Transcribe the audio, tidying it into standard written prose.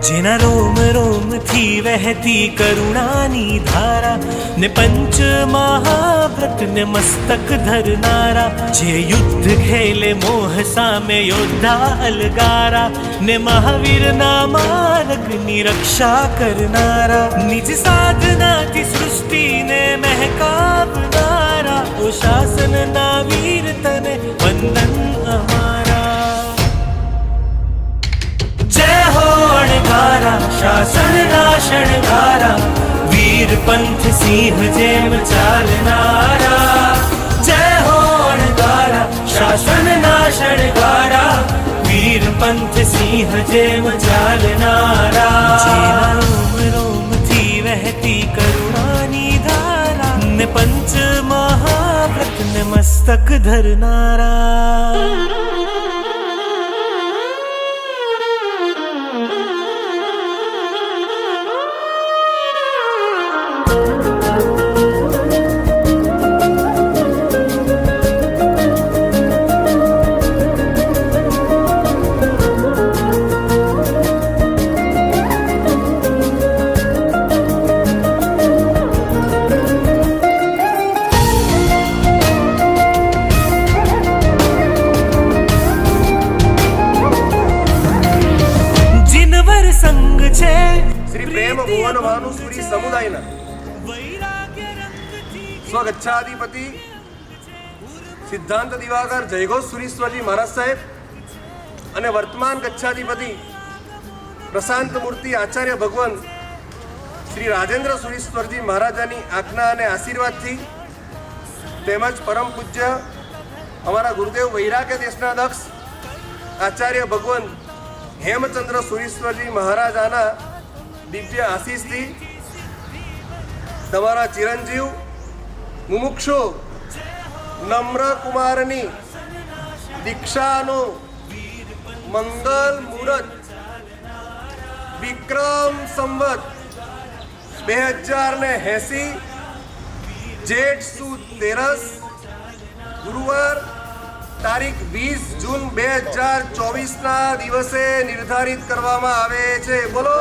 જેના રોમ રોમ થી વહેતી કરુણાની ધારા ને પંચ મહાવ્રત ને મસ્તક ધરનારા, જે યુદ્ધ ખેલે મોહ સામે યોદ્ધા અલગારા ને મહાવીરના માર્ગની રક્ષા કરનારા, નિજ સાધનાથી સૃષ્ટિને મહેકાવનારા, ઓ શાસનના વીર તને વંદન અમારા। जय हो अणगारा शासनना शणगारा, वीर पंथ सिंह जेम चालनारा। जय हो अणगारा शासनना शणगारा, वीर पंथ सिंह जेम चालनारा। जेना रोम रोम थी वहती करुणानी धारा ने पंच महाव्रत ने मस्तक धरनारा। श्री प्रेम भुवन भानुसूरी समुदायना स्वगच्छाधिपति सिद्धांत दिवाकर जयघोष सुरीश्वरजी महाराज साहेब અને વર્તમાન ગચ્છાધિપતિ પ્રશાંત મૂર્તિ આચાર્ય ભગવાન શ્રી રાજેન્દ્ર સુરીશ્વરજી મહારાજાની આજ્ઞા અને આશીર્વાદથી તેમજ પરમ પૂજ્ય અમારા ગુરુદેવ વૈરાગ્ય દેશના દક્ષ આચાર્ય ભગવાન હેમચંદ્ર સુરીશ્વરજી મહારાજાના દિવ્ય આશીષથી તમારા ચિરંજીવ મુમુક્ષુ નમ્ર કુમારની દીક્ષાનો મંગલ મુહૂર્ત વિક્રમ સંવત 2080 જેઠ સુદ 13 ગુરુવાર તારીખ 20 જૂન 2024 ના દિવસે નિર્ધારિત કરવામાં આવે છે। બોલો।